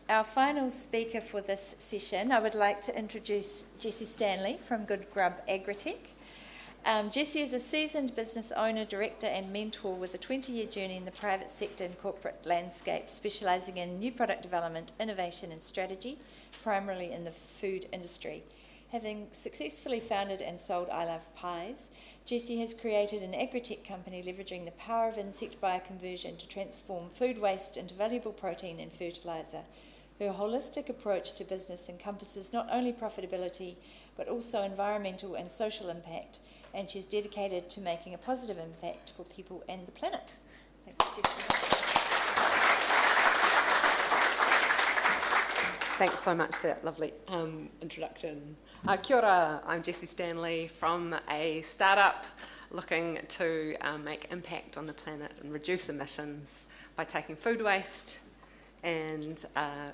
Our final speaker for this session, I would like to introduce Jessie Stanley from Grub Agritech. Jessie is a seasoned business owner, director and mentor with a 20-year journey in the private sector and corporate landscape, specialising in new product development, innovation and strategy, primarily in the food industry. Having successfully founded and sold I Love Pies, Jessie has created an agritech company leveraging the power of insect bioconversion to transform food waste into valuable protein and fertiliser. Her holistic approach to business encompasses not only profitability, but also environmental and social impact, and she's dedicated to making a positive impact for people and the planet. Thanks, Jessie. Thanks so much for that lovely introduction. Kia ora, I'm Jessie Stanley from a startup looking to make impact on the planet and reduce emissions by taking food waste and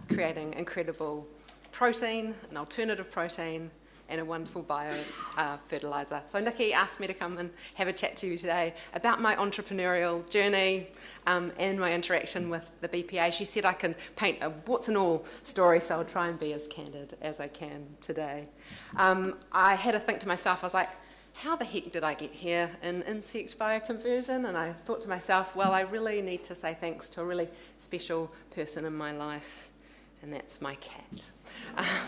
creating incredible protein, an alternative protein, and a wonderful bio-fertiliser. So Nikki asked me to come and have a chat to you today about my entrepreneurial journey and my interaction with the BPA. She said I can paint a warts and all story, so I'll try and be as candid as I can today. I had to think to myself, I was like, how the heck did I get here in insect bioconversion? And I thought to myself, well, I really need to say thanks to a really special person in my life, and that's my cat.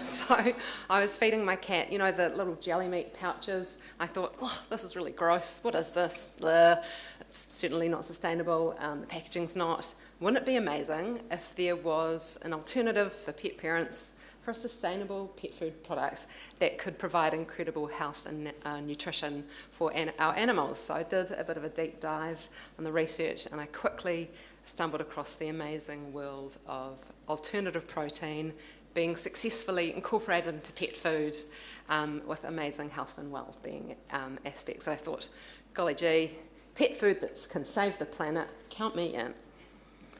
So I was feeding my cat, you know, the little jelly meat pouches. I thought, oh, this is really gross. What is this? Blah. It's certainly not sustainable. The packaging's not. Wouldn't it be amazing if there was an alternative for pet parents for a sustainable pet food product that could provide incredible health and nutrition for our animals? So I did a bit of a deep dive on the research, and I quickly stumbled across the amazing world of alternative protein being successfully incorporated into pet food with amazing health and well-being aspects. So I thought, golly gee, pet food that can save the planet, count me in.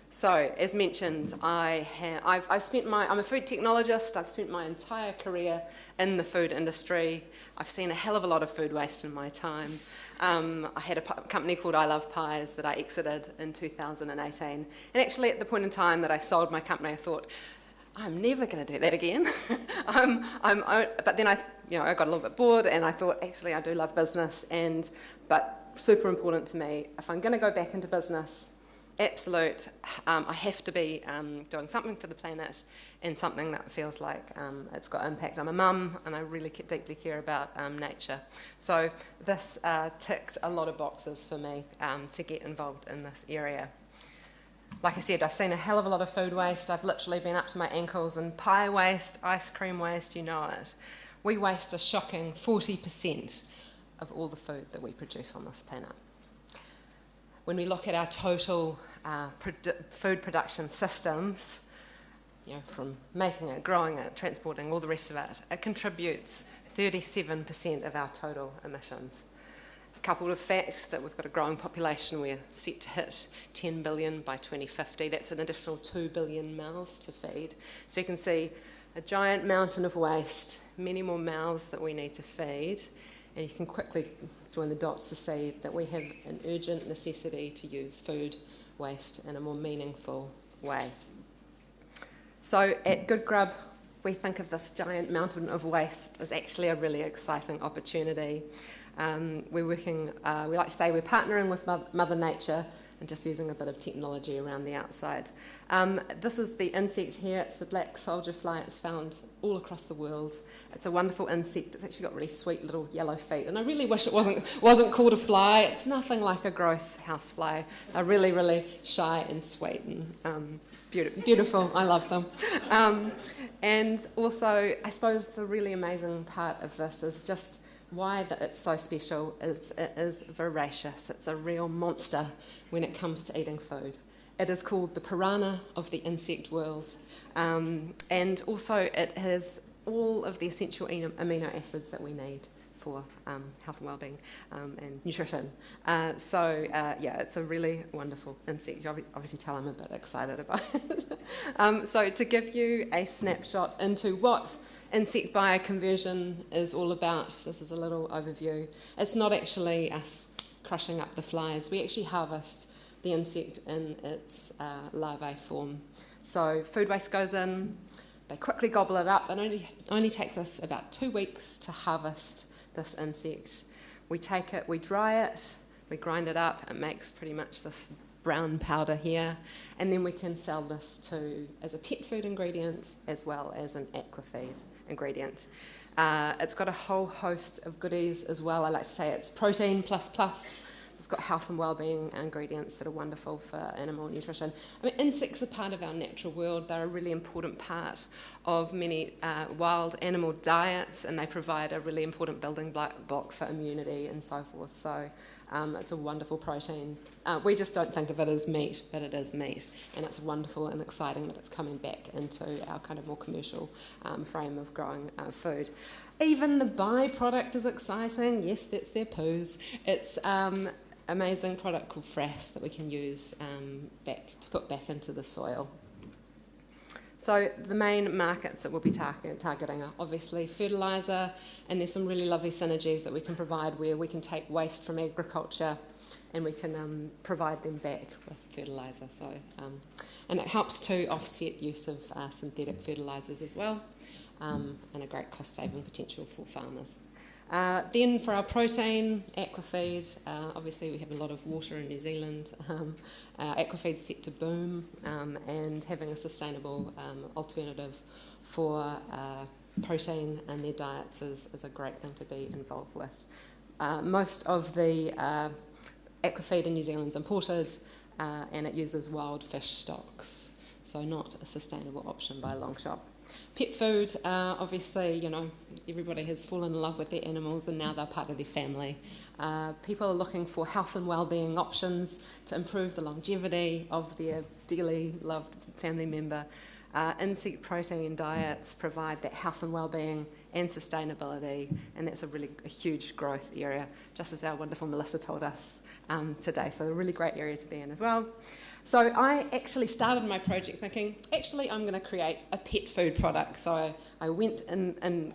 So, as mentioned, I'm a food technologist. I've spent my entire career in the food industry. I've seen a hell of a lot of food waste in my time. I had a company called I Love Pies that I exited in 2018. And actually, at the point in time that I sold my company, I thought, I'm never going to do that again. But then I got a little bit bored, and I thought, actually, I do love business, but super important to me, if I'm going to go back into business, absolute, I have to be doing something for the planet and something that feels like it's got impact. I'm a mum, and I really deeply care about nature. So this ticked a lot of boxes for me to get involved in this area. Like I said, I've seen a hell of a lot of food waste. I've literally been up to my ankles in pie waste, ice cream waste, you know it. We waste a shocking 40% of all the food that we produce on this planet. When we look at our total food production systems, from making it, growing it, transporting, all the rest of it, it contributes 37% of our total emissions. Coupled with the fact that we've got a growing population, we're set to hit 10 billion by 2050. That's an additional 2 billion mouths to feed. So you can see a giant mountain of waste, many more mouths that we need to feed, and you can quickly join the dots to see that we have an urgent necessity to use food waste in a more meaningful way. So at Good Grub, we think of this giant mountain of waste as actually a really exciting opportunity. We're working, we like to say we're partnering with Mother Nature and just using a bit of technology around the outside. This is the insect here. It's the black soldier fly. It's found all across the world. It's a wonderful insect. It's actually got really sweet little yellow feet, and I really wish it wasn't called a fly. It's nothing like a gross house fly. They're really, really shy and sweet and beautiful. I love them. And also, I suppose the really amazing part of this is just why it's so special is it is voracious. It's a real monster when it comes to eating food. It is called the piranha of the insect world, and also it has all of the essential amino acids that we need for health and well-being and nutrition. Yeah, it's a really wonderful insect. You obviously tell I'm a bit excited about it. So to give you a snapshot into what insect bioconversion is all about, this is a little overview. It's not actually us crushing up the flies. We actually harvest the insect in its larvae form. So food waste goes in, they quickly gobble it up, and only takes us about 2 weeks to harvest this insect. We take it, we dry it, we grind it up, it makes pretty much this brown powder here, and then we can sell this as a pet food ingredient as well as an aquafeed ingredient. It's got a whole host of goodies as well. I like to say it's protein plus plus. It's got health and well-being ingredients that are wonderful for animal nutrition. I mean, insects are part of our natural world. They're a really important part of many wild animal diets, and they provide a really important building block for immunity and so forth. So it's a wonderful protein. We just don't think of it as meat, but it is meat, and it's wonderful and exciting that it's coming back into our kind of more commercial frame of growing food. Even the byproduct is exciting. Yes, that's their poos. It's amazing product called frass that we can use to put back into the soil. So the main markets that we'll be targeting are obviously fertiliser, and there's some really lovely synergies that we can provide where we can take waste from agriculture and we can provide them back with fertiliser. So, and it helps to offset use of synthetic fertilisers as well, and a great cost-saving potential for farmers. Then for our protein, aquafeed, obviously we have a lot of water in New Zealand. Aquafeed's set to boom, and having a sustainable alternative for protein in their diets is a great thing to be involved with. Most of the aquafeed in New Zealand is imported, and it uses wild fish stocks, so not a sustainable option by a long shot. Pet food, obviously, everybody has fallen in love with their animals and now they're part of their family. People are looking for health and well-being options to improve the longevity of their dearly loved family member. Insect protein diets provide that health and well-being and sustainability, and that's a huge growth area, just as our wonderful Melissa told us today. So a really great area to be in as well. So I actually started my project thinking, I'm going to create a pet food product. So I went and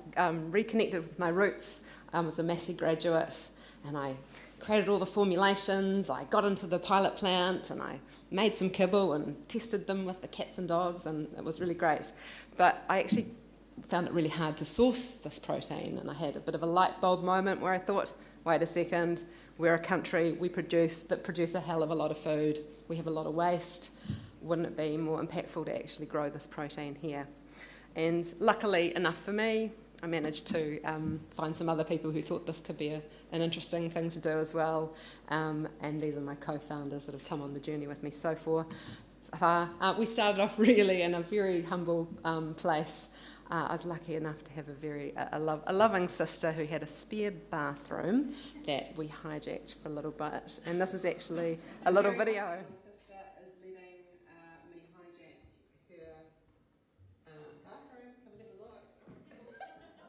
reconnected with my roots. I was a Massey graduate, and I created all the formulations. I got into the pilot plant, and I made some kibble and tested them with the cats and dogs, and it was really great. But I actually found it really hard to source this protein, and I had a bit of a light bulb moment where I thought, wait a second, we're a country that produce a hell of a lot of food. We have a lot of waste. Wouldn't it be more impactful to actually grow this protein here? And luckily enough for me, I managed to find some other people who thought this could be an interesting thing to do as well. And these are my co-founders that have come on the journey with me so far. We started off really in a very humble place. I was lucky enough to have a loving sister who had a spare bathroom that we hijacked for a little bit. And this is actually a little video. My sister is letting me hijack her bathroom. Come and have a look.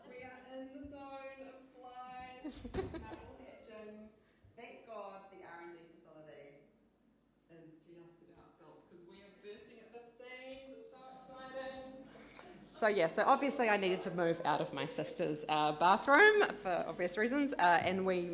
We are in the zone of flies. Apple hatching. Thank God the R&D facility is just about built because we are bursting at the seams. It's so exciting. So obviously I needed to move out of my sister's bathroom for obvious reasons, and we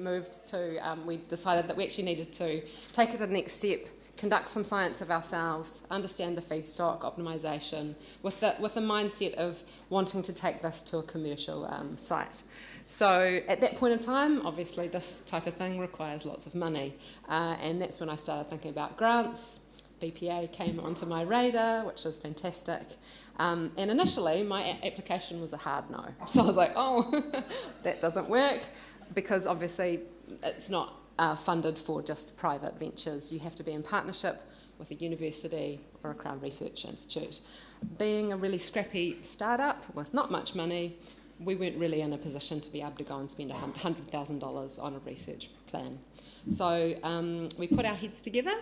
decided that we actually needed to take it to the next step, conduct some science of ourselves, understand the feedstock optimisation, with the mindset of wanting to take this to a commercial site. So at that point in time, obviously this type of thing requires lots of money, and that's when I started thinking about grants. BPA came onto my radar, which was fantastic. And initially, my application was a hard no. So I was like, that doesn't work, because obviously it's not funded for just private ventures. You have to be in partnership with a university or a Crown Research Institute. Being a really scrappy startup with not much money, we weren't really in a position to be able to go and spend $100,000 on a research plan. So we put our heads together,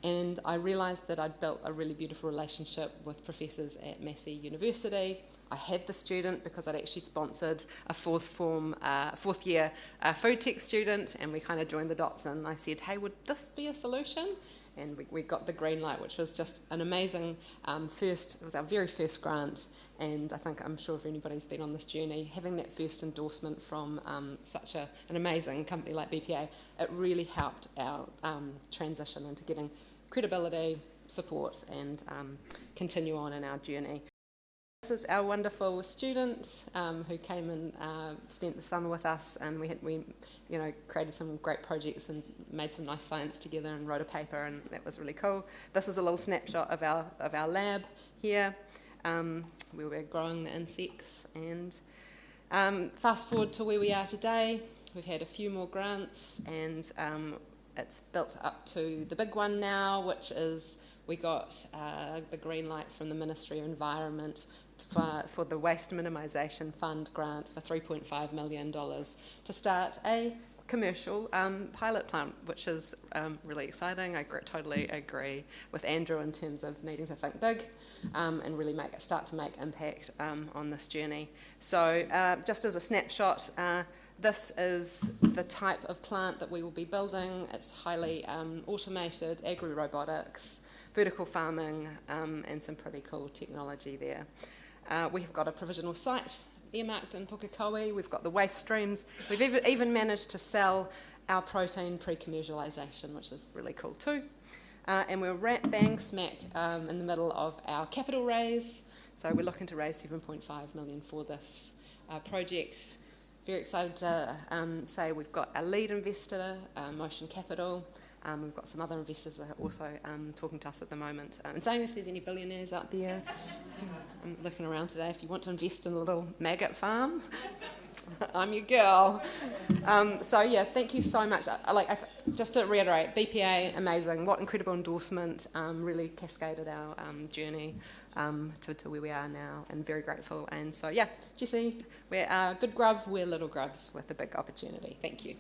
and I realised that I'd built a really beautiful relationship with professors at Massey University. I had the student because I'd actually sponsored a fourth year food tech student, and we kind of joined the dots, and I said, hey, would this be a solution? And we got the green light, which was just an amazing it was our very first grant, and I'm sure if anybody's been on this journey, having that first endorsement from such an amazing company like BPA, it really helped our transition into getting credibility support and continue on in our journey. This is our wonderful student who came and spent the summer with us, and we created some great projects and made some nice science together and wrote a paper, and that was really cool. This is a little snapshot of our lab here, where we're growing the insects. And fast forward to where we are today, we've had a few more grants, and it's built up to the big one now, which is we got the green light from the Ministry of Environment for the Waste Minimisation Fund grant for $3.5 million to start a commercial pilot plant, which is really exciting. I totally agree with Andrew in terms of needing to think big and really start to make impact on this journey. So just as a snapshot, this is the type of plant that we will be building. It's highly automated, agri-robotics, vertical farming, and some pretty cool technology there. We've got a provisional site earmarked in Pukekohe. We've got the waste streams. We've even managed to sell our protein pre-commercialisation, which is really cool too. And we're bang smack in the middle of our capital raise. So we're looking to raise $7.5 million for this project. Very excited to say we've got a lead investor, Motion Capital. We've got some other investors that are also talking to us at the moment. And saying if there's any billionaires out there, I'm looking around today, if you want to invest in a little maggot farm, I'm your girl. So yeah, thank you so much. Just to reiterate, BPA, amazing. What incredible endorsement, really cascaded our journey to where we are now, and very grateful. And so yeah, Jessie, we're good grub, we're little grubs with a big opportunity. Thank you.